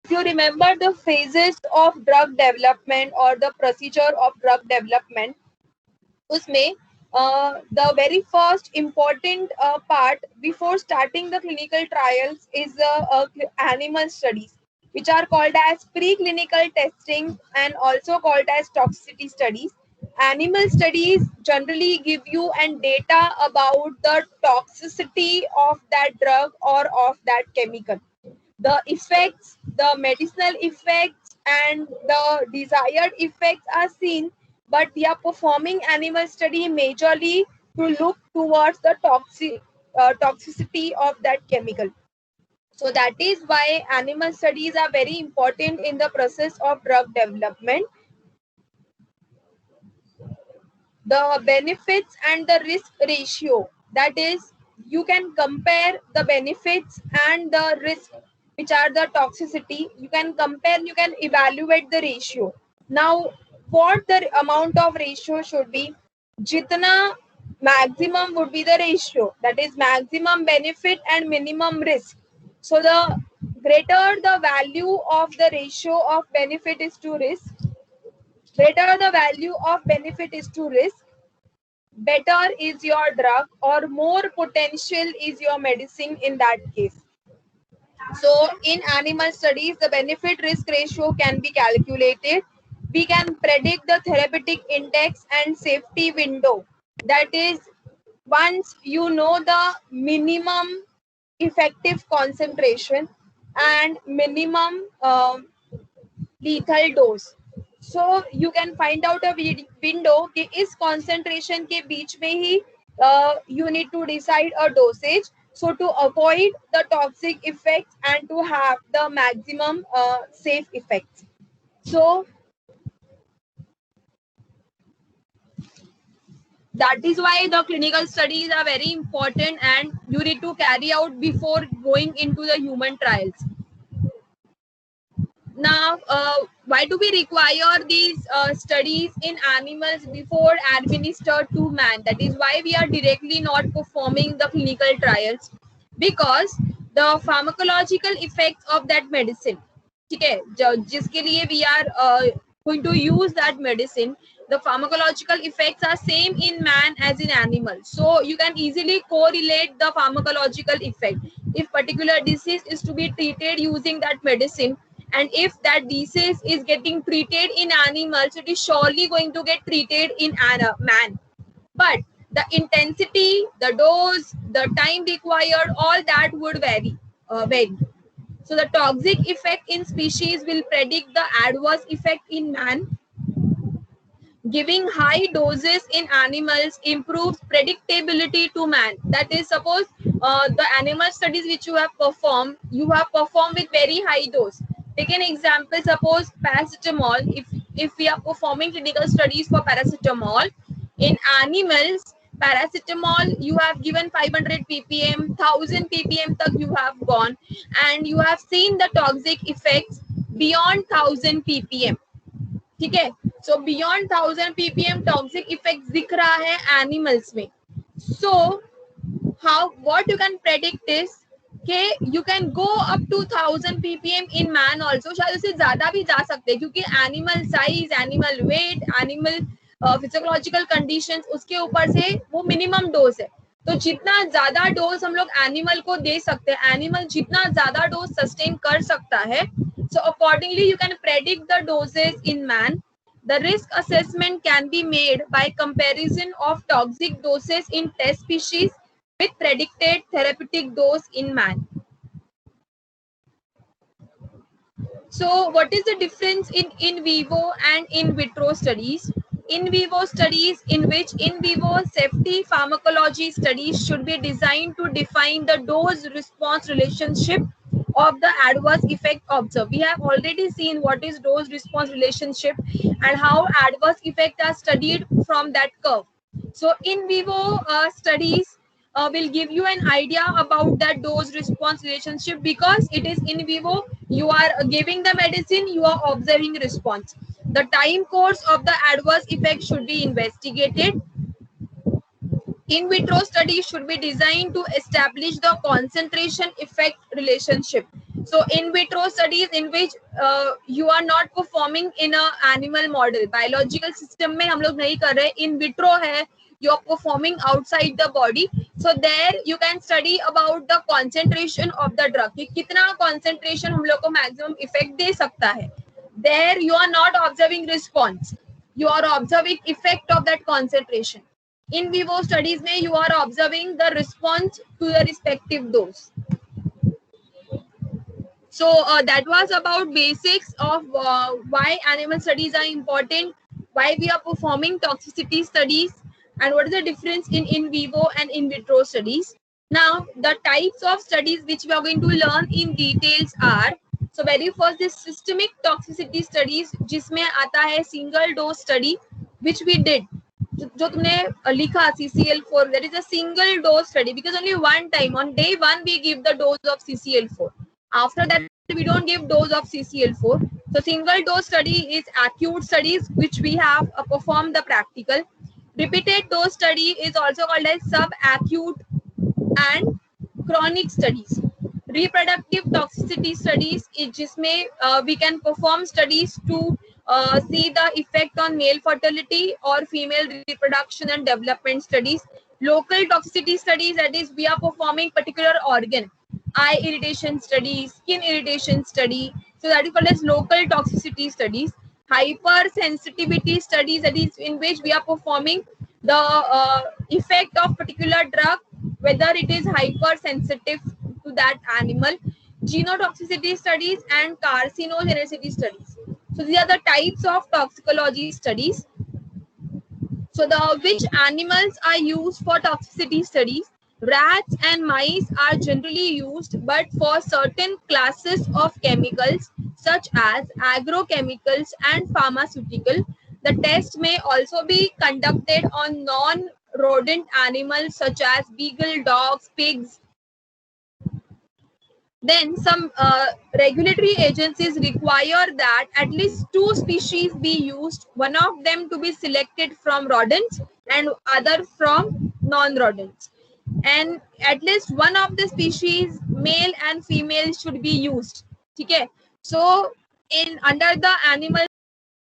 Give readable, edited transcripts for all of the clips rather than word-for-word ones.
if you remember the phases of drug development or the procedure of drug development, उसमें the very first important part before starting the clinical trials is animal studies, which are called as preclinical testing and also called as toxicity studies. Animal studies generally give you an data about the toxicity of that drug or of that chemical. The effects, the medicinal effects, and the desired effects are seen, but we are performing animal study majorly to look towards the toxicity of that chemical. So that is why animal studies are very important in the process of drug development. The benefits and the risk ratio, that is, you can compare the benefits and the risk, which are the toxicity. You can compare, you can evaluate the ratio. Now, what the amount of ratio should be? Jitna maximum would be the ratio, that is maximum benefit and minimum risk. So the greater the value of the ratio of benefit is to risk, greater the value of benefit is to risk, better is your drug or more potential is your medicine in that case. So in animal studies, the benefit risk ratio can be calculated. We can predict the therapeutic index and safety window. That is, once you know the minimum effective concentration and minimum lethal dose, so you can find out a window कि इस concentration के बीच में ही you need to decide a dosage, so to avoid the toxic effects and to have the maximum safe effects. So that is why the clinical studies are very important and you need to carry out before going into the human trials. Now, why do we require these studies in animals before administered to man? That is why we are directly not performing the clinical trials, because the pharmacological effects of that medicine, ठीक है, जिसके लिए we are going to use that medicine, the pharmacological effects are same in man as in animal. So you can easily correlate the pharmacological effect. If particular disease is to be treated using that medicine, and if that disease is getting treated in animals, it is surely going to get treated in man. But the intensity, the dose, the time required, all that would vary. So the toxic effect in species will predict the adverse effect in man. Giving high doses in animals improves predictability to man. That is, suppose the animal studies which you have performed with very high dose. Take an example, suppose paracetamol. If we are performing clinical studies for paracetamol in animals, paracetamol you have given 500 ppm, 1000 ppm tak you have gone, and you have seen the toxic effects beyond 1000 ppm. ठीक है, so beyond 1000 ppm toxic effects दिख रहा है animals में. So what you can predict is कि you can go up to 1000 ppm in man also. शायद उससे ज्यादा भी जा सकते हैं, क्योंकि animal size, animal weight, animal physiological conditions, उसके ऊपर से वो minimum dose है. तो जितना ज्यादा डोज हम लोग एनिमल को दे सकते हैं, एनिमल जितना ज्यादा डोज सस्टेन कर सकता है, so accordingly you can predict the doses in man. The risk assessment can be made by comparison of toxic doses in test species with predicted therapeutic dose in man. So what is the difference in vivo and in vitro studies? In vivo studies, in which in vivo safety pharmacology studies should be designed to define the dose response relationship of the adverse effect observed. We have already seen what is dose response relationship and how adverse effects are studied from that curve. So in vivo studies will give you an idea about that dose response relationship, because it is in vivo. You are giving the medicine, you are observing response. The time course of the adverse effect should be investigated. In vitro studies should be designed to establish the concentration effect relationship. So in vitro studies in which you are not performing in a animal model. Biological system में हम लोग नहीं कर रहे, in vitro है, you are performing outside the body. So there you can study about the concentration of the drug, कि कितना concentration हम लोग को maximum effect दे सकता है. There you are not observing response, you are observing effect of that concentration. In vivo studies में you are observing the response to the respective dose. So that was about basics of why animal studies are important, why we are performing toxicity studies, and what is the difference in vivo and in vitro studies. Now, the types of studies which we are going to learn in details are, so very first is systemic toxicity studies, जिसमें आता है single dose study, which we did. जो तुमने लिखा CCl4, that is a single dose study, because only one time on day 1 we give the dose of CCl4. After that we don't give dose of CCl4. So single dose study is acute studies which we have performed the practical. Repeated dose study is also called as subacute and chronic studies. Reproductive toxicity studies is जिसमें we can perform studies to see the effect on male fertility or female reproduction and development studies. Local toxicity studies, that is we are performing particular organ, eye irritation study, skin irritation study. So that is called as local toxicity studies. Hypersensitivity studies, that is in which we are performing the effect of particular drug, whether it is hypersensitive to that animal. Genotoxicity studies and carcinogenicity studies. So these are the types of toxicology studies. So the which animals are used for toxicity studies? Rats and mice are generally used, but for certain classes of chemicals such as agrochemicals and pharmaceutical, the test may also be conducted on non-rodent animals such as beagle dogs, pigs. Then some regulatory agencies require that at least 2 species be used, one of them to be selected from rodents and other from non-rodents. And at least one of the species, male and female, should be used. Okay? So in under the animal,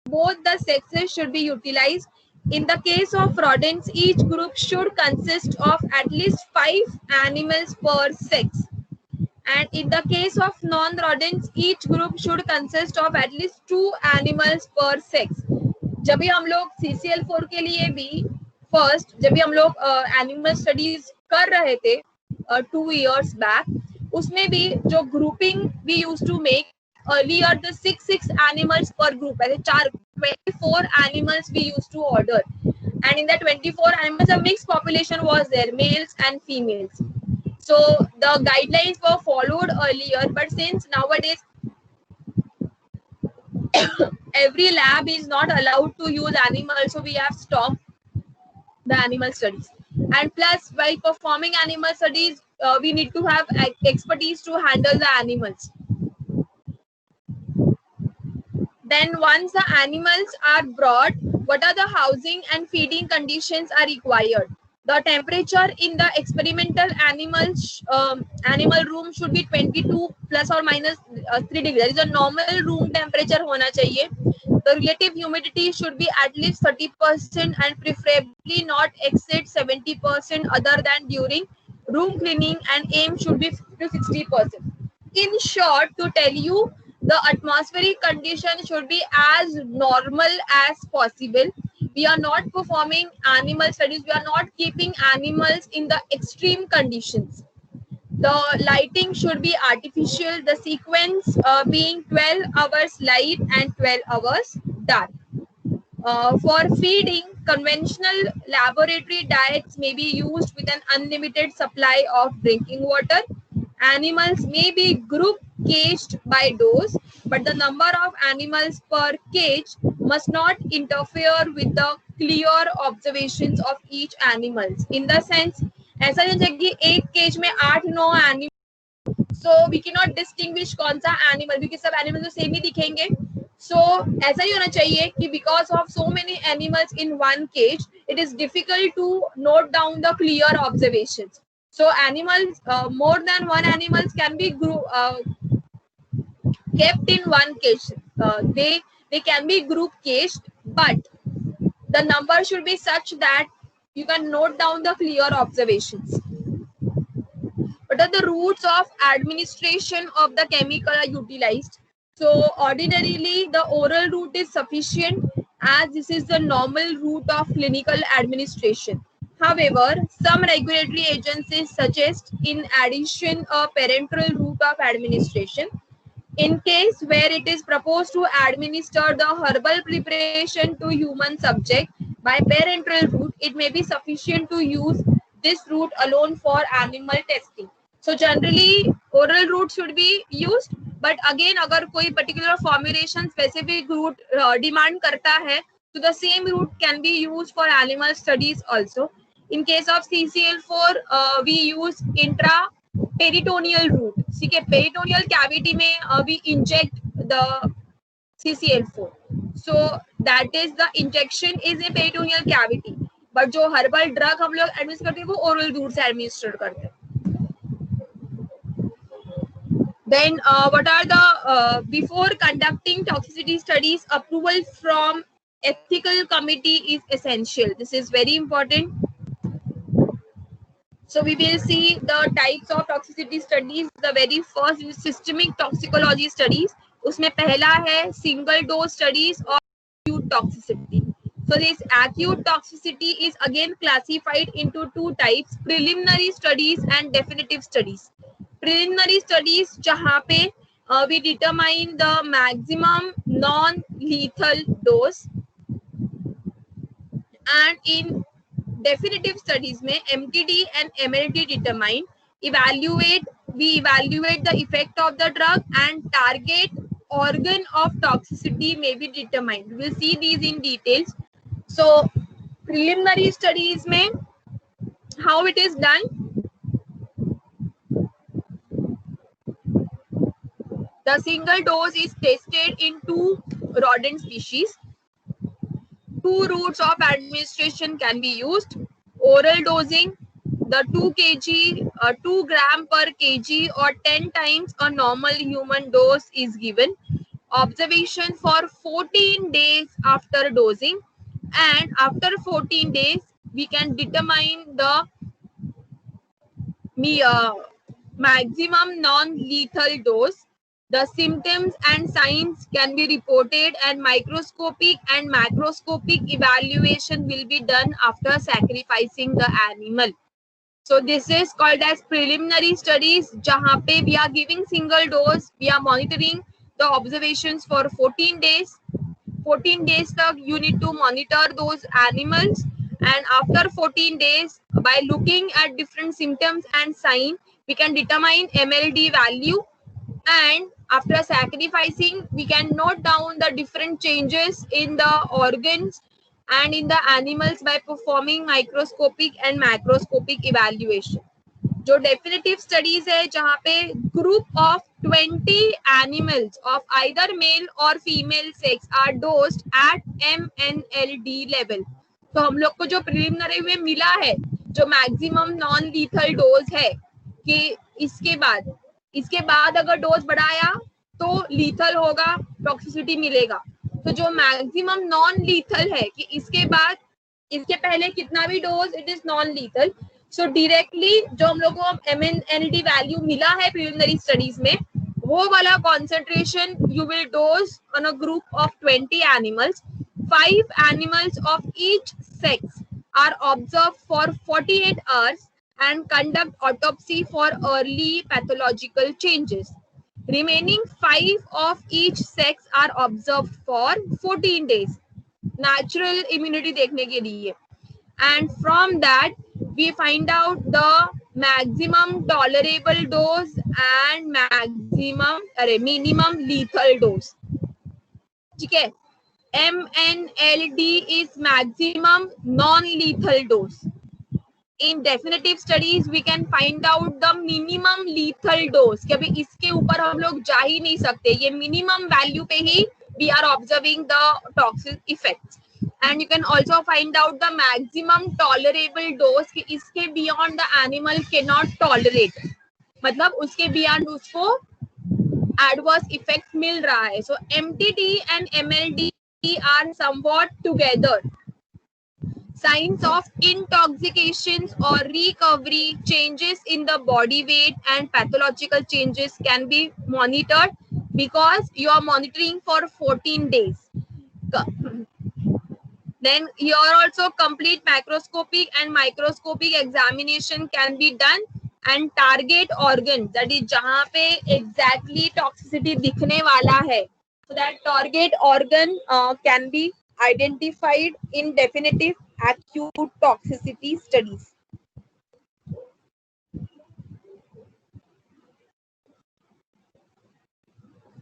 both the sexes should be utilized. In the case of rodents, each group should consist of at least 5 animals per sex. And in the case of non-rodents, each group should consist of at least 2 animals per sex. जब भी हम लोग CCl4 के लिए भी first जब भी हम लोग एनिमल स्टडीज कर रहे थे 2 years back, उसमें भी जो grouping we use to make earlier the 6 animals per group, ऐसे 24 animals we used to order, and in that 24 animals a mixed population was there, males and females. So the guidelines were followed earlier, but since nowadays every lab is not allowed to use animals, so we have stopped the animal studies. And plus, while performing animal studies, we need to have expertise to handle the animals. Then once the animals are brought, what are the housing and feeding conditions are required? The temperature in the experimental animal room should be 22 plus or minus 3 degrees. That is a normal room temperature होना चाहिए. The relative humidity should be at least 30% and preferably not exceed 70% other than during room cleaning, and aim should be to 60%. In short, to tell you, the atmospheric condition should be as normal as possible. We are not performing animal studies. We are not keeping animals in the extreme conditions. The lighting should be artificial. The sequence being 12 hours light and 12 hours dark. For feeding, conventional laboratory diets may be used with an unlimited supply of drinking water. Animals may be group caged by dose, but the number of animals per cage must not interfere with the clear observations of each animal. In the sense, ऐसा नहीं है कि एक cage में 8-9 animal, so we cannot distinguish कौन सा animal, क्योंकि सब एनिमल तो सेम ही दिखेंगे. So ऐसा ही होना चाहिए कि because of so many animals in one cage, it is difficult to note down the clear observations. So animals, more than one animals can be kept in one cage. They can be group caged, but the number should be such that you can note down the clear observations. What are the routes of administration of the chemical are utilized? So ordinarily the oral route is sufficient as this is the normal route of clinical administration. However, some regulatory agencies suggest in addition a parenteral route of administration. In case where it is proposed to administer the herbal preparation to human subject by parenteral route, it may be sufficient to use this route alone for animal testing. So generally oral route should be used, but again अगर कोई particular formulation specific route demand करता है, so the same route can be used for animal studies also. In case of CCL4, we use intraperitoneal route. ठीक है, peritoneal cavity में we inject the CCL4. So that is the injection is in peritoneal cavity. But जो herbal drug हम लोग administer करते हैं वो oral route से administer करते हैं. Then what are the before conducting toxicity studies, approval from ethical committee is essential. This is very important. So we will see the types of toxicity studies. The very first is systemic toxicology studies. उसमें पहला है single dose studies or acute toxicity. So this acute toxicity is again classified into two types: preliminary studies and definitive studies. Preliminary studies जहाँ पे we determine the maximum non-lethal dose, and in definitive studies में MTD and MLD determine, we evaluate the effect of the drug, and target organ of toxicity may be determined. We will see these in details. So preliminary studies में how it is done. The single dose is tested in 2 rodent species. 2 routes of administration can be used. Oral dosing, the 2 gram per kg or 10 times a normal human dose is given. Observation for 14 days after dosing, and after 14 days we can determine the maximum non-lethal dose. The symptoms and signs can be reported, and microscopic and macroscopic evaluation will be done after sacrificing the animal. So this is called as preliminary studies, जहाँ पे we are giving single dose, we are monitoring the observations for 14 days. 14 days तक you need to monitor those animals, and after 14 days by looking at different symptoms and signs we can determine MLD value, and after sacrificing we can note down the different changes in the organs and in the animals by performing microscopic and macroscopic evaluation. जो definitive studies है जहाँ पे group of 20 animals of either male or female sex are dosed at MNLD level. तो हम लोग को जो preliminary में मिला है जो maximum non lethal dose है कि इसके बाद अगर डोज बढ़ाया तो लीथल होगा, टॉक्सिसिटी मिलेगा. तो जो मैक्सिमम नॉन लीथल है कि इसके बाद इसके पहले कितना भी dose it is non lethal. So directly जो हम लोग को MNLD वैल्यू मिला है प्रिलिमिनरी स्टडीज में वो वाला concentration you will dose on a group of 20 animals. 5 animals of each sex are observed for 48 hours and conduct autopsy for early pathological changes. Remaining 5 of each sex are observed for 14 days. Natural immunity देखने के लिए. And from that we find out the maximum tolerable dose and minimum lethal dose. ठीक है. MNLD is maximum non-lethal dose. In definitive studies we can find out the minimum lethal dose कि अभी इसके ऊपर हम लोग जा ही नहीं सकते, ये minimum value पे ही we are observing the toxic effects. And you can also find out the maximum tolerable dose कि इसके beyond the animal cannot tolerate, मतलब उसके beyond उसको एडवर्स इफेक्ट मिल रहा है. So MTT and MLD are somewhat together. Signs of intoxications or recovery, changes in the body weight and pathological changes can be monitored because you are monitoring for 14 days. Then here also complete macroscopic and microscopic examination can be done, and target organ, that is जहाँ पे exactly toxicity दिखने वाला है, so that target organ can be identified in definitive acute toxicity studies.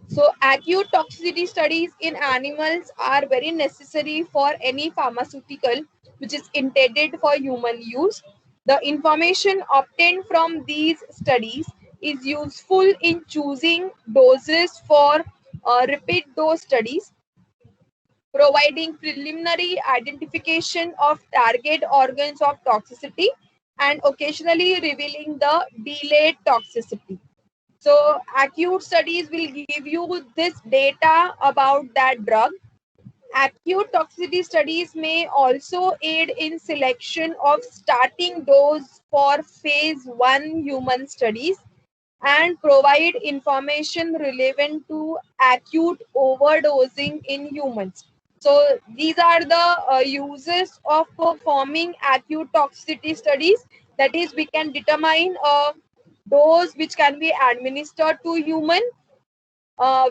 So acute toxicity studies in animals are very necessary for any pharmaceutical which is intended for human use. The information obtained from these studies is useful in choosing doses for repeat dose studies, providing preliminary identification of target organs of toxicity, and occasionally revealing the delayed toxicity. So acute studies will give you this data about that drug. Acute toxicity studies may also aid in selection of starting dose for phase 1 human studies and provide information relevant to acute overdosing in humans. So these are the uses of performing acute toxicity studies. That is, we can determine a dose which can be administered to human.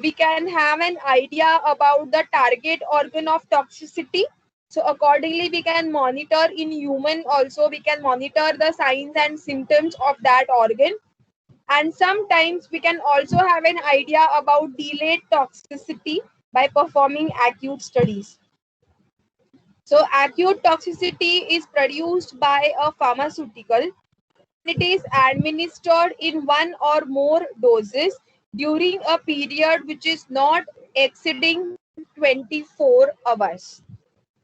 We can have an idea about the target organ of toxicity. So accordingly, we can monitor in human also. We can monitor the signs and symptoms of that organ, and sometimes we can also have an idea about delayed toxicity by performing acute studies. So acute toxicity is produced by a pharmaceutical. It is administered in one or more doses during a period which is not exceeding 24 hours.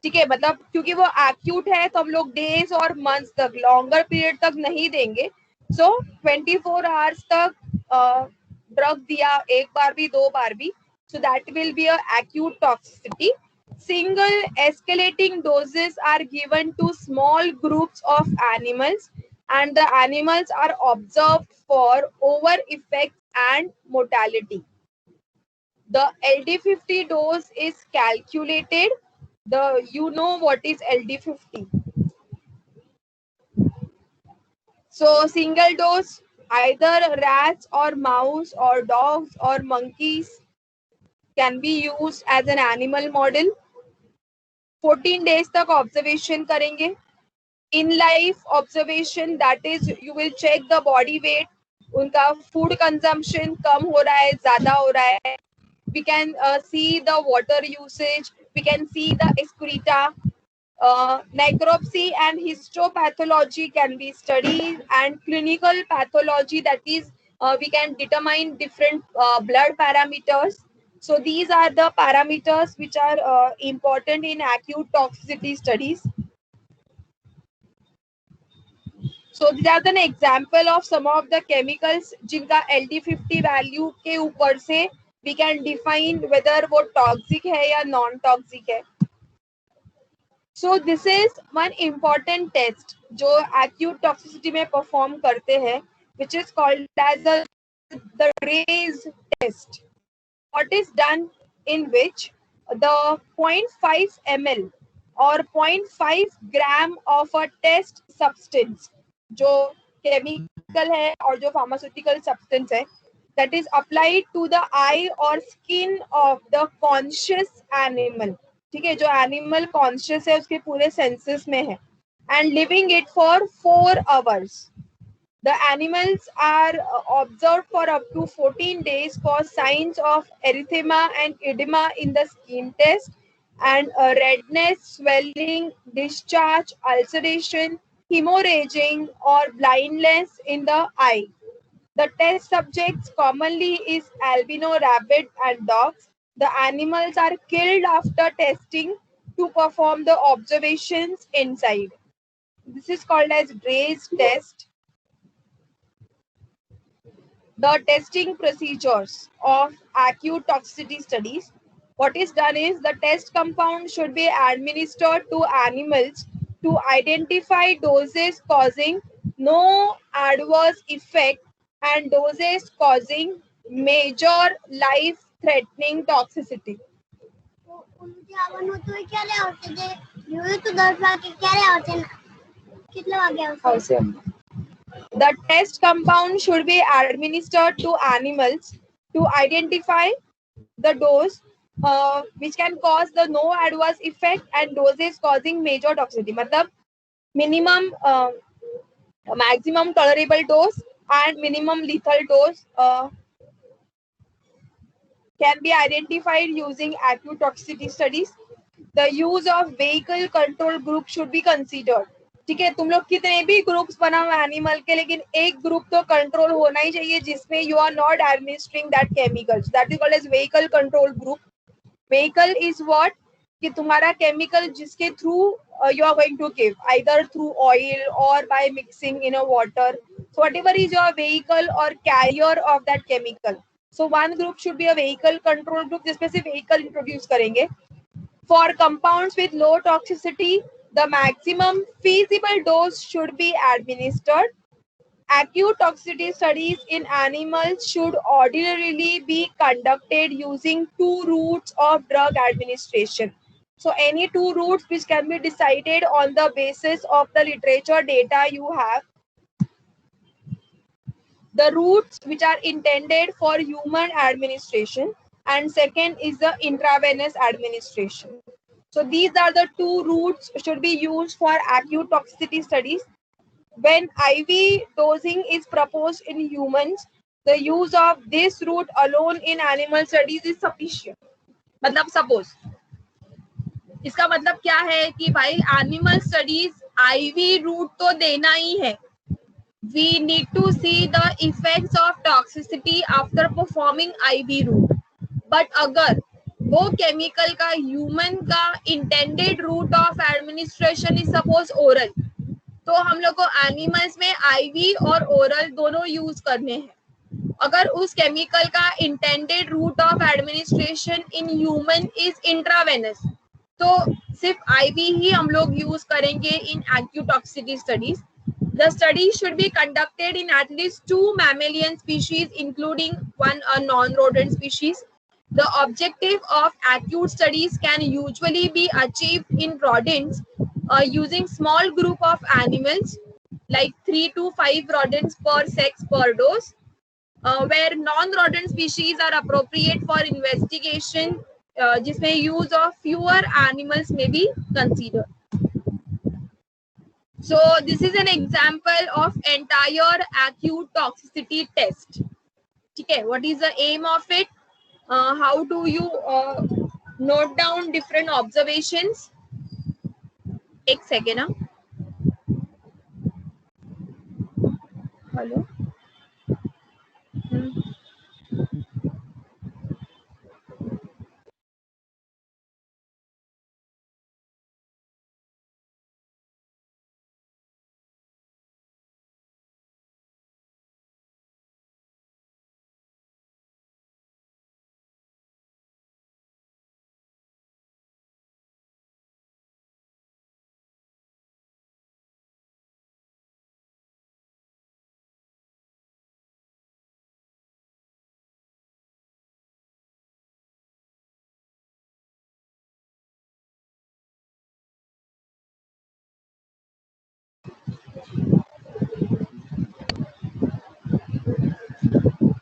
ठीक है, मतलब क्योंकि वो acute है तो हम लोग days और मंथ्स तक, लॉन्गर पीरियड तक नहीं देंगे. सो 24 आवर्स तक ड्रग दिया, एक बार भी दो बार भी, so that will be a acute toxicity. Single escalating doses are given to small groups of animals, and the animals are observed for over effects and mortality. The LD50 dose is calculated. You know what is LD50. So single dose, either rats or mouse or dogs or monkeys can be used as an animal model. 14 days तक observation करेंगे. In life observation, that is, you will check the body weight, उनका food consumption कम हो रहा है, ज़्यादा हो रहा है. We can see the water usage, we can see the excreta. Necropsy and histopathology can be studied, and clinical pathology, that is, we can determine different blood parameters. So these are the parameters which are important in acute toxicity studies. So these are an example of some of the chemicals जिनका LD50 value के ऊपर से we can define whether वो toxic है या non toxic है. So this is one important test जो acute toxicity में perform करते हैं, which is called as the RAISE test. What is done in which the 0.5 ml or 0.5 gram of a test substance, जो chemical है और जो pharmaceutical substance है, that is applied to the eye or skin of the conscious animal. ठीक है, जो animal conscious है, उसके पूरे सेंसेस में है, and living it for 4 hours. The animals are observed for up to 14 days for signs of erythema and edema in the skin test, and redness, swelling, discharge, ulceration, hemorrhaging, or blindness in the eye. The test subjects commonly is albino rabbit and dogs. The animals are killed after testing to perform the observations inside. This is called as RAISE test. the testing procedures of acute toxicity studies. What is done is the test compound should be administered to animals to identify doses causing no adverse effect and doses causing major life threatening toxicity. उनके आवन होते हुए क्या ले होते जे यूं तो 10 वागे क्या ले होते कितने वागे होते The test compound should be administered to animals to identify the dose which can cause the no adverse effect and doses causing major toxicity. मतलब minimum maximum tolerable dose and minimum lethal dose can be identified using acute toxicity studies. The use of vehicle control group should be considered. ठीक है, तुम लोग कितने भी groups बनाओ animal के, लेकिन एक ग्रुप तो कंट्रोल होना ही चाहिए जिसमें you are not administering that chemicals. That is called as vehicle control group. Vehicle is what कि तुम्हारा केमिकल जिसके through you are going to give either through oil और by mixing in a water. So whatever is your vehicle और carrier of that chemical. So one group should be a vehicle control group जिसमें से vehicle introduce करेंगे. For compounds with low toxicity, the maximum feasible dose should be administered. Acute toxicity studies in animals should ordinarily be conducted using two routes of drug administration. So any two routes which can be decided on the basis of the literature data you have. The routes which are intended for human administration, and second is the intravenous administration. So these are the two routes should be used for acute toxicity studies. When IV dosing is proposed in humans, the use of this route alone in animal studies is sufficient. मतलब suppose इसका मतलब क्या है कि भाई animal studies IV root तो देना ही है. We need to see the effects of toxicity after performing IV route. But अगर वो केमिकल का ह्यूमन का intended route of administration is suppose oral, तो हम लोग को एनिमल्स में आईवी और ओरल दोनों यूज करने हैं. अगर उस केमिकल का intended route of administration in human is intravenous, तो सिर्फ आईवी ही हम लोग यूज करेंगे in acute toxicity studies. The study should be conducted in at least 2 mammalian species, including one non-rodent species. The objective of acute studies can usually be achieved in rodents using small group of animals, like 3 to 5 rodents per sex per dose, where non-rodent species are appropriate for investigation, जिसमें use of fewer animals may be considered. So this is an example of entire acute toxicity test. Okay, what is the aim of it? How do you note down different observations? एक second. Hello.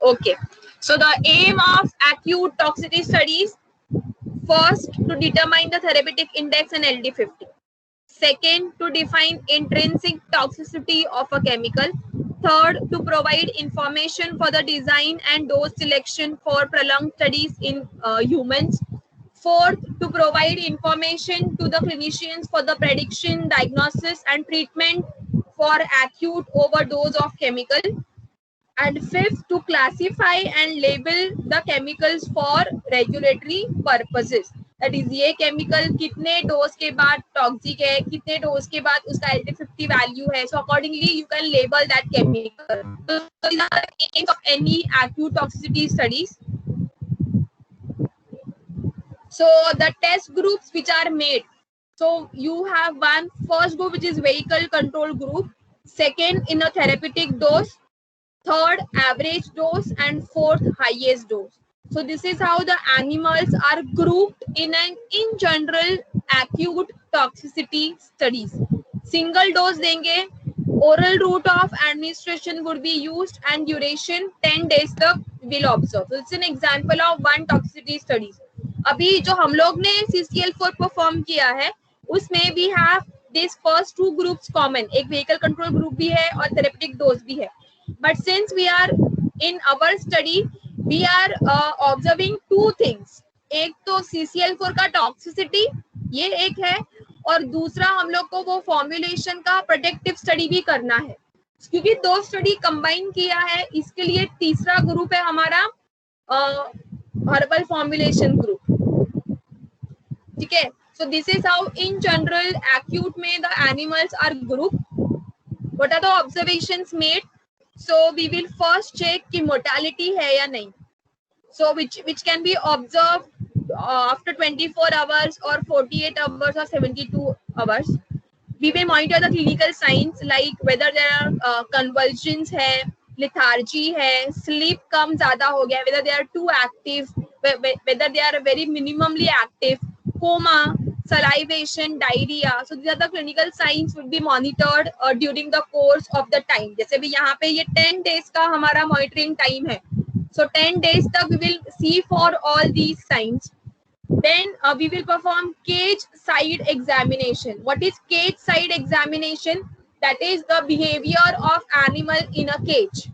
Okay, so the aim of acute toxicity studies: first, to determine the therapeutic index and LD50. Second, to define intrinsic toxicity of a chemical. Third, to provide information for the design and dose selection for prolonged studies in humans. Fourth, to provide information to the clinicians for the prediction, diagnosis, and treatment for acute overdose of chemical. And fifth, to classify and label the chemicals for regulatory purposes. That is ये chemical कितने dose के बाद toxic है, कितने dose के बाद उसका LD50 value है. So accordingly you can label that chemical. So these are the aims of any acute toxicity studies. So the test groups which are made. So you have one first group which is vehicle control group, second in a therapeutic dose, third average dose, and fourth highest dose. So this is how the animals are grouped in general acute toxicity studies. Single dose देंगे, oral route of administration would be used, and duration 10 days तक will observe. So it's an example of one toxicity studies. अभी जो हम लोग ने CCL4 perform किया है उसमें we have this first two groups common. एक vehicle control group भी है और therapeutic dose भी है. But since we are in our study, we are observing two things. एक तो CCL4 का टॉक्सिसिटी ये एक है, और दूसरा हम लोग को वो फॉर्मुलेशन का प्रोटेक्टिव स्टडी भी करना है. क्योंकि दो स्टडी कंबाइन किया है, इसके लिए तीसरा ग्रुप है हमारा हर्बल फॉर्मुलेशन ग्रुप. ठीक है. So this is how in general acute में the animals are grouped. What are the observations made? So we will first check कि mortality है या नहीं. So which can be observed after 24 hours or 48 hours or 72 hours. We will monitor the clinical signs like whether there are convulsions है, lethargy है, sleep कम ज़्यादा हो गया, whether they are too active, whether they are very minimally active, coma, salivation, diarrhea. So these are the clinical signs would be monitored during the course of the time. जैसे भी यहाँ पे ये 10 days का हमारा monitoring time है. So 10 days तक we will see for all these signs. Then we will perform cage side examination. What is cage side examination? That is the behavior of animal in a cage.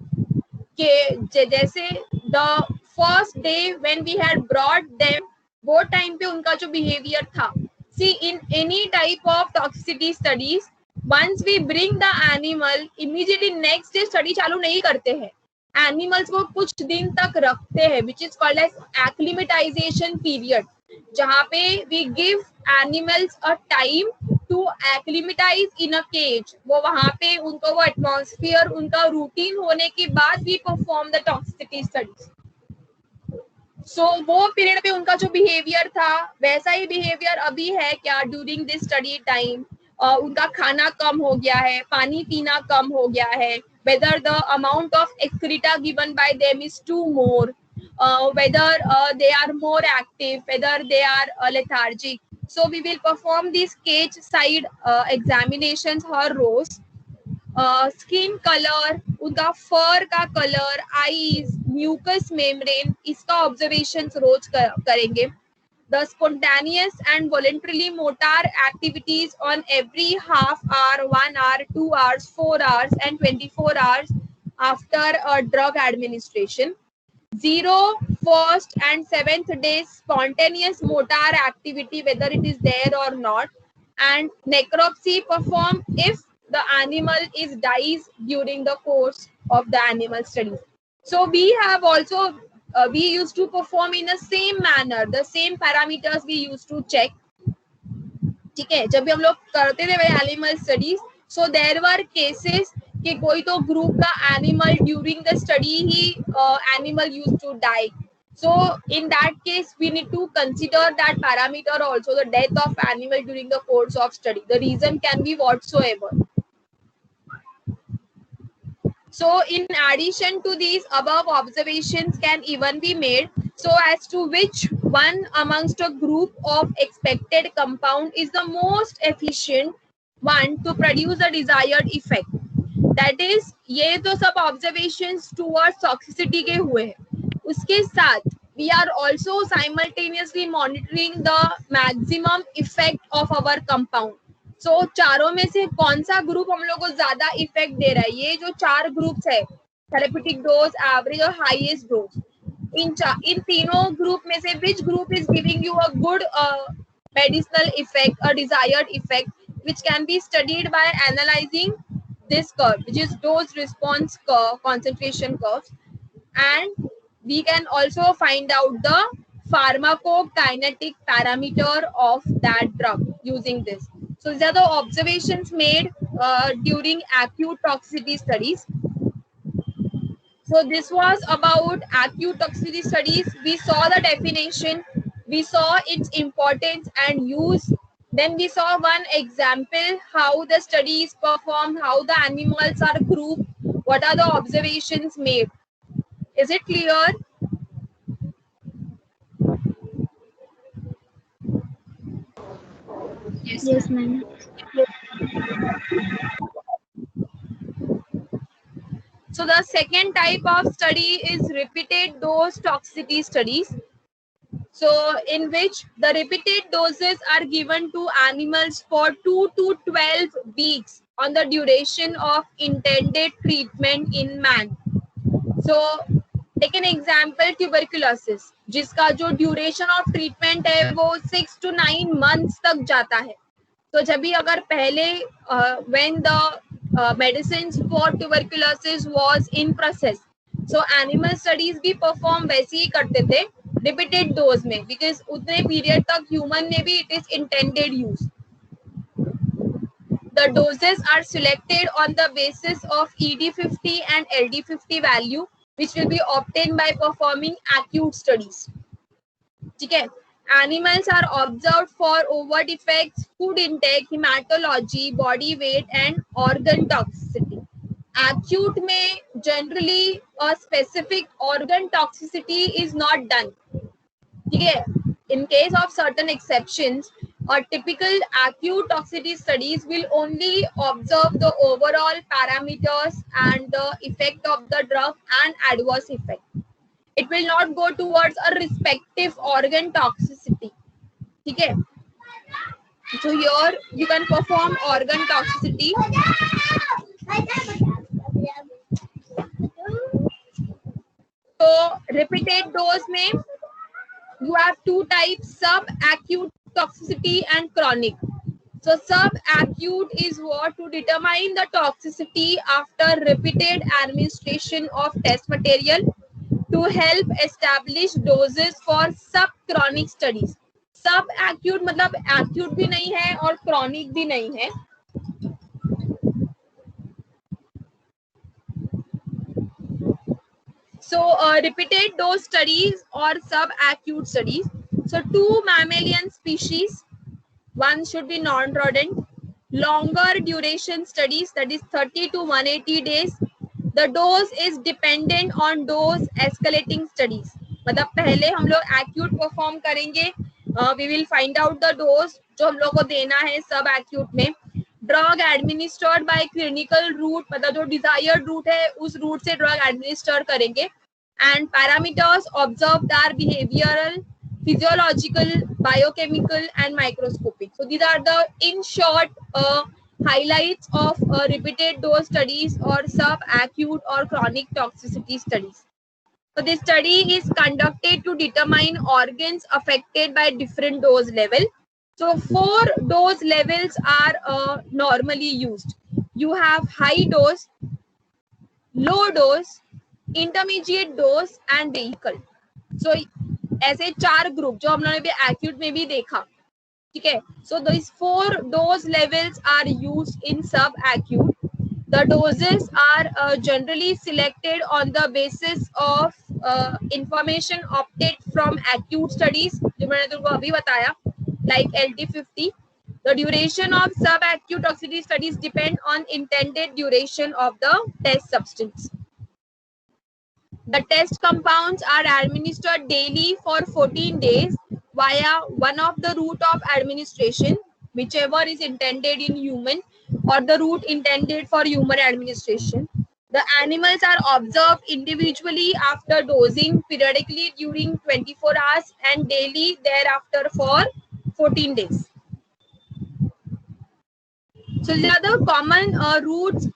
जैसे the first day when we had brought them, वो time पे उनका जो behaviour था. See, in any type of toxicity studies, once we bring the animal, immediately next day study चालू नहीं करते हैं. Animals को कुछ दिन तक रखते हैं, which is called as acclimatization period, जहाँ पे we give animals a time to acclimatize in a cage. वो वहाँ पे उनको वो atmosphere, उनका routine होने के बाद we perform the toxicity studies. So वो पीरियड पे उनका जो बिहेवियर था वैसा ही बिहेवियर अभी है क्या ड्यूरिंग दिस स्टडी टाइम. उनका खाना कम हो गया है, पानी पीना कम हो गया है, whether the amount of excreta given by them is too more, whether they are more active, whether they are lethargic. So we will perform these cage side examinations her rows. Skin colour, उनका फर का colour, eyes, mucus membrane, इसका observation रोज करेंगे. The spontaneous and voluntarily motor activities on every half hour, 1 hour, 2 hours, 4 hours, and 24 hours after a drug administration. 0, 1st and 7th day spontaneous motor activity, whether it is there or not, and necropsy performed if the animal is dies during the course of the animal studies. So we have also we used to perform in the same manner, the same parameters we used to check. ठीक है. जब भी हम लोग करते थे animal studies, so there were cases कि कोई तो ग्रुप का एनिमल ड्यूरिंग द स्टडी ही animal used to die. So in that case, we need to consider that parameter also, the death of animal during the course of study. The reason can be whatsoever. So in addition to these above observations can even be made so as to which one amongst a group of expected compound is the most efficient one to produce a desired effect. That is, ये तो सब observations towards toxicity के हुए हैं. उसके साथ we are also simultaneously monitoring the maximum effect of our compound. So चारों में से कौन सा ग्रुप हम लोग को ज्यादा इफेक्ट दे रहा है? ये जो 4 ग्रुप्स है, थेरेप्यूटिक डोज, एवरेज और हाईएस्ट डोज, इन तीनों ग्रुप में से which group is giving you a good medicinal effect, a desired effect, which can be studied by analyzing this curve, which is dose response curve, concentration curves, and we can also find out the pharmacokinetic parameter of that drug using this. So these are the observations made during acute toxicity studies. So this was about acute toxicity studies. We saw the definition, we saw its importance and use. Then we saw one example, how the study is performed, how the animals are grouped, what are the observations made. Is it clear? Yes, ma'am. So the second type of study is repeated dose toxicity studies. So in which the repeated doses are given to animals for 2 to 12 weeks on the duration of intended treatment in man. So take an example, tuberculosis, जिसका जो duration of treatment है वो 6 to 9 months तक जाता है. तो जब भी अगर पहले when the medicines for tuberculosis was in process, so animal studies भी perform वैसे ही करते थे repeated dose में, because उतने period तक human में भी it is intended use. The doses are selected on the basis of ED50 and LD50 value, which will be obtained by performing acute studies. Okay. Animals are observed for overt effects, food intake, hematology, body weight, and organ toxicity. Acute may generally a specific organ toxicity is not done. Okay. In case of certain exceptions, or typical acute toxicity studies will only observe the overall parameters and the effect of the drug and adverse effect. It will not go towards a respective organ toxicity. Okay. So here you can perform organ toxicity. So repeated dose में you have two types, sub-acute toxicity and chronic. So sub-acute is what to determine the toxicity after repeated administration of test material to help establish doses for sub-chronic studies. Sub-acute मतलब acute भी नहीं है और chronic भी नहीं है. So repeated dose studies or sub-acute studies. So 2 mammalian species, one should be non-rodent. Longer duration studies, that is 30 to 180 days. The dose is dependent on dose escalating studies. मतलब पहले हम लोग acute perform करेंगे. We will find out the dose जो हम लोग को देना है सब acute में. Drug administered by clinical route, मतलब जो desired route है उस route से drug administer करेंगे. And parameters observed are behavioral, physiological, biochemical, and microscopic. So these are the in short highlights of repeated dose studies or sub-acute or chronic toxicity studies. So this study is conducted to determine organs affected by different dose level. So 4 dose levels are normally used. You have high dose, low dose, intermediate dose and vehicle. So ऐसे 4 group जो हम लोगों ने भी acute में भी देखा, ठीक है. So these 4 dose levels are used in sub-acute. The doses are generally selected on the basis of information obtained from acute studies, जो मैंने तुमको अभी बताया, like LD50. The duration of sub-acute toxicity studies depend on intended duration of the test substance. The test compounds are administered daily for 14 days via one of the route of administration, whichever is intended in human or the route intended for human administration. The animals are observed individually after dosing, periodically during 24 hours and daily thereafter for 14 days. So these are the common routes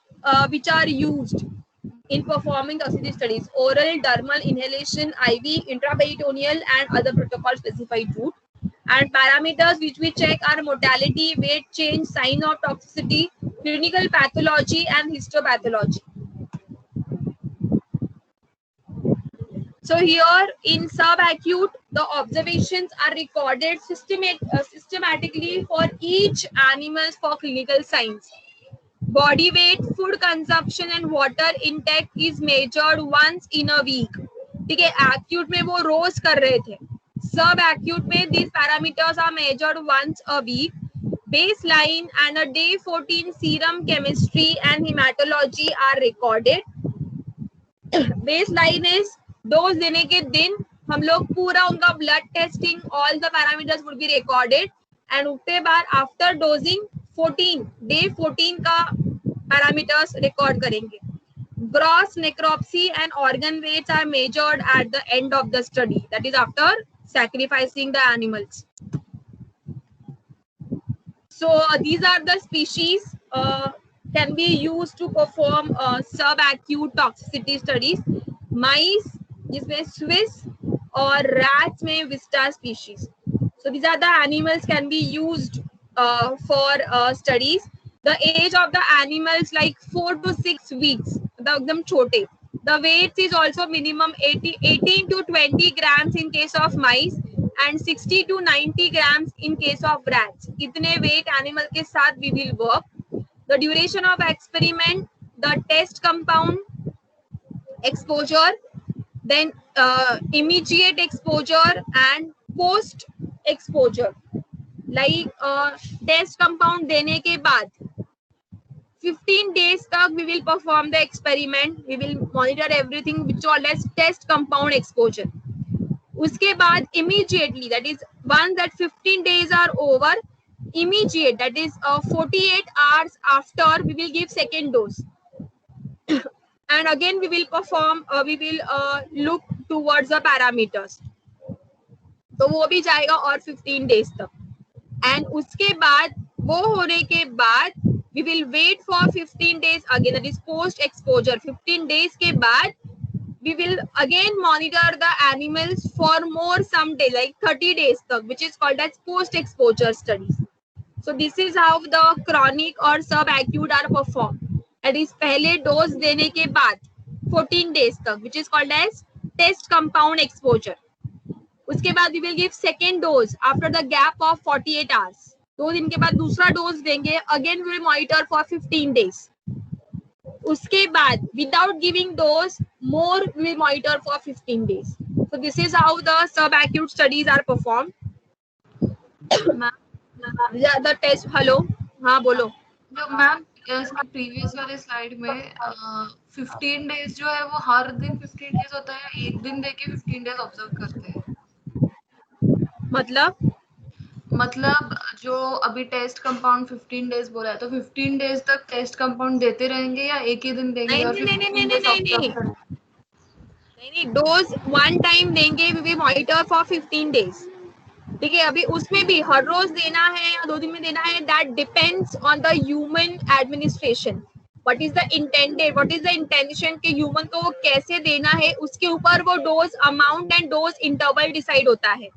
which are used in performing toxicity studies: oral, dermal, inhalation, IV, intraperitoneal, and other protocol specified route. And parameters which we check are mortality, weight change, sign of toxicity, clinical pathology, and histopathology. So here in subacute, the observations are recorded systematically for each animal for clinical signs. Body weight, food consumption and water intake is measured once in a week. ठीक है, acute में वो रोज कर रहे थे. Subacute में these parameters are measured once a week. Baseline and a day 14 serum chemistry and hematology are recorded. Baseline is dose देने के दिन हम लोग पूरा उनका blood testing all the parameters would be recorded and उसके बाद आफ्टर डोजिंग 14 डे 14 का पैरामीटर्स रिकॉर्ड करेंगे. Gross necropsy and organ weights are measured at the end of the study, that is after sacrificing the animals. So these are the species can be used to perform subacute toxicity studies. Mice जिसमें Swiss और rats में Vista species. So these are the animals can be used for studies. The age of the animals like 4 to 6 weeks. एकदम छोटे. The weight is also minimum 18 to 20 grams in case of mice and 60 to 90 grams in case of rats. इतने weight animal के साथ we will work. The duration of experiment, the test compound exposure, then immediate exposure and post exposure. Like test compound देने के बाद 15 days तक we will perform the experiment. We will monitor everything which called as test compound exposure. उसके बाद immediately, that is once that 15 days are over, immediate, that is 48 hours after, we will give second dose. And again we will perform, we will look towards the parameters. तो वो भी जाएगा और 15 days तक. And उसके बाद वो होने के बाद we will wait for 15 days again, that is post exposure. 15 days के बाद we will again monitor the animals for more some day, like 30 days तक, which is called as post exposure studies. So this is how the chronic or subacute are performed. That is पहले dose देने के बाद 14 days तक, which is called as test compound exposure. उसके बाद we will give second dose after the gap of 48 hours. 2 दिन के बाद दूसरा डोज देंगे, again we will monitor for 15 days. उसके बाद without giving dose, more we will monitor for 15 days. So this is how the subacute studies are performed. The test, hello, हाँ बोलो. Ma'am इसके प्रीवियस वाले स्लाइड में 15 days जो है वो हर दिन 15 डेज होता है, एक दिन देके 15 डेज ऑब्जर्व करते हैं. मतलब जो अभी टेस्ट कंपाउंड 15 डेज बोला है, तो 15 डेज तक टेस्ट कंपाउंड देते रहेंगे या एक ही दिन देंगे? नहीं, डोज वन टाइम देंगे, we will monitor for 15 days. ठीक है, अभी उसमें भी हर रोज देना है या 2 दिन में देना है, that depends on the human administration. What is the intended, what is the intention के ह्यूमन को वो कैसे देना है, उसके ऊपर वो dose amount and dose interval decide होता है.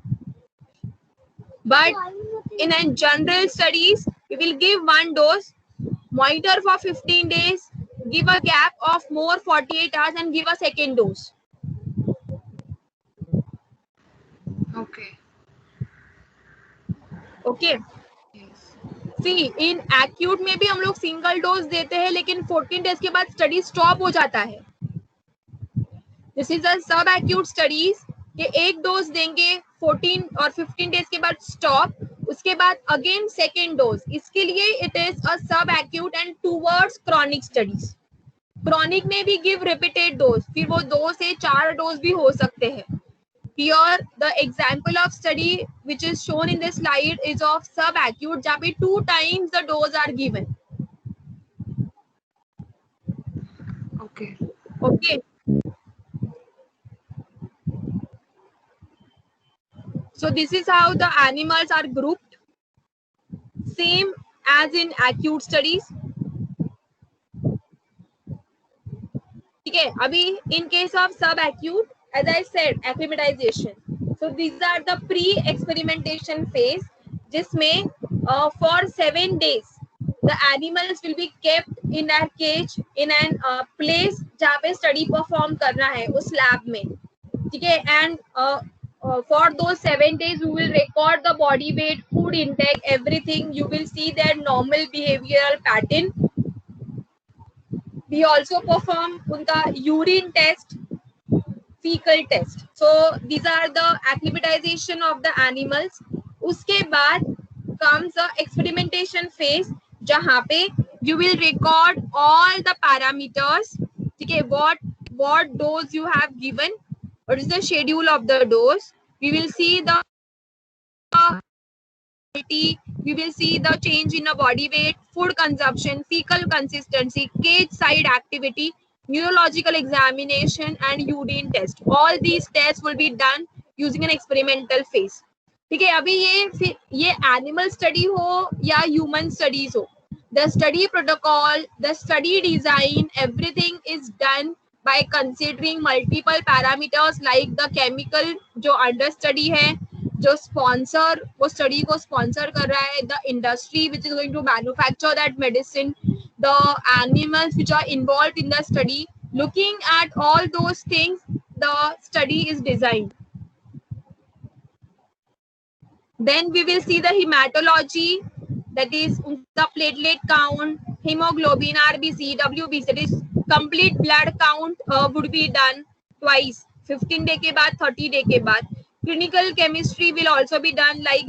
But in a general studies, we will give one dose, monitor for 15 days, give a gap of more 48 hours and give a second dose. Okay. Okay. Yes. See, in acute में भी हम लोग single dose देते हैं, लेकिन 14 days के बाद study stop हो जाता है. This is a subacute studies कि एक डोज देंगे 14 और 15 डेज के बाद स्टॉप, उसके बाद अगेन सेकेंड डोज. इसके लिए इट इज अ सब acute and towards chronic studies. Chronic में भी गिव रिपीटेड डोज, फिर वो 2 से 4 डोज भी हो सकते हैं. Here the example of study which is shown in this slide is of subacute, जहाँ पे 2 times the dose are given. Okay. Okay. So this is how the animals are grouped, same as in acute studies. ठीक है, अभी in case of subacute, as I said, acclimatization. So these are the pre-experimentation phase, जिसमें for 7 days the animals will be kept in a cage in an place जहाँ पे study perform करना है उस lab में. ठीक है. And for those 7 days we will record the body weight, food intake, everything. You will see their normal behavioral pattern. We also perform unka urine test, fecal test. So these are the acclimatization of the animals. उसके बाद comes the experimentation phase, जहाँ पे you will record all the parameters. ठीक है, what dose you have given, what is the schedule of the dose. We will see the we will see the change in the body weight, food consumption, fecal consistency, cage side activity, neurological examination and urine test. All these tests will be done using an experimental phase. ठीक है, अभी ये animal study हो या human studies हो, the study protocol, the study design, everything is done by considering multiple parameters like the chemical जो under study है, जो sponsor वो study को sponsor कर रहा है, the industry which is going to manufacture that medicine, the animals which are involved in the study. Looking at all those things, the study is designed. Then we will see the hematology, that is the platelet count, hemoglobin, RBC, WBC, that is complete blood count would be done twice, 15 day के बाद, 30 day के बाद. Clinical chemistry will also be done, like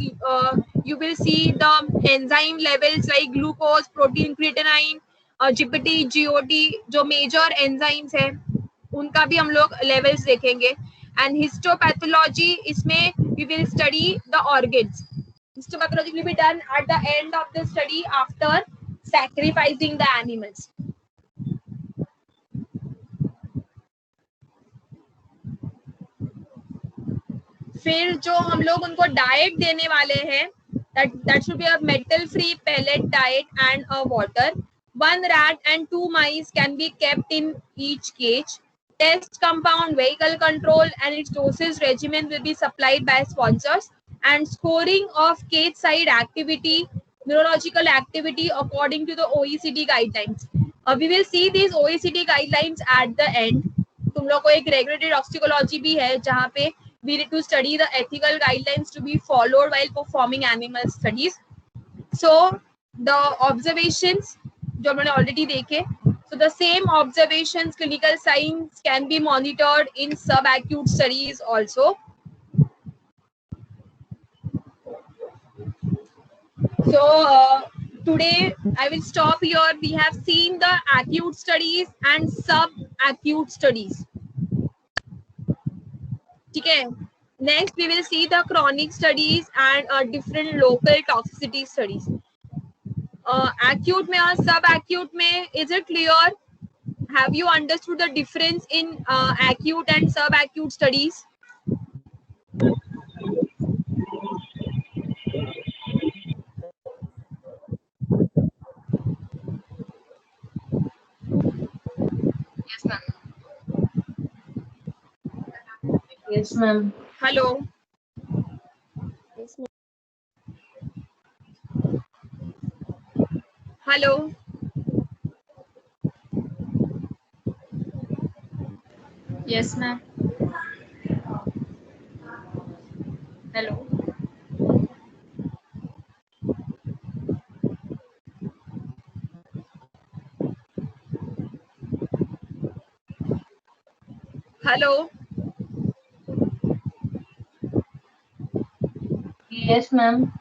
you will see the enzyme levels like glucose, protein, creatinine, GPT, GOT, जो major enzymes है उनका भी हम लोग levels देखेंगे. And histopathology, इसमें we will study the organs. Histopathology will be done at the end of the study after sacrificing the animals. फिर जो हम लोग उनको डाइट देने वाले हैं, that should be a metal free pellet diet and a water. 1 rat and 2 mice can be kept in each cage. Test compound, vehicle control and its dosage regimen will be supplied by sponsors. And scoring of cage side activity, neurological activity according to the OECD guidelines. We will see these OECD guidelines at the end. तुम लोग को एक regulatory toxicology भी है जहाँ पे we need to study the ethical guidelines to be followed while performing animal studies. So the observations जो हमने already देखे, so the same observations, clinical signs can be monitored in subacute studies also. So today I will stop here. We have seen the acute studies and subacute studies. ठीक है. Next, we will see the chronic studies and different local toxicity studies. Acute में और subacute में, is it clear? Have you understood the difference in acute and subacute studies? Yes, ma'am. Yes, ma'am. Hello. Yes, ma'am. Hello. Yes, ma'am. Hello. Hello. Yes, ma'am.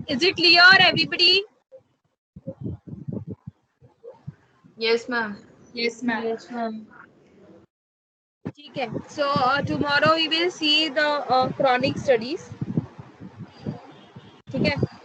Is it clear, everybody? Yes, ma'am. Yes, ma'am. Yes, ma'am. ठीक है. So tomorrow we will see the chronic studies. ठीक है.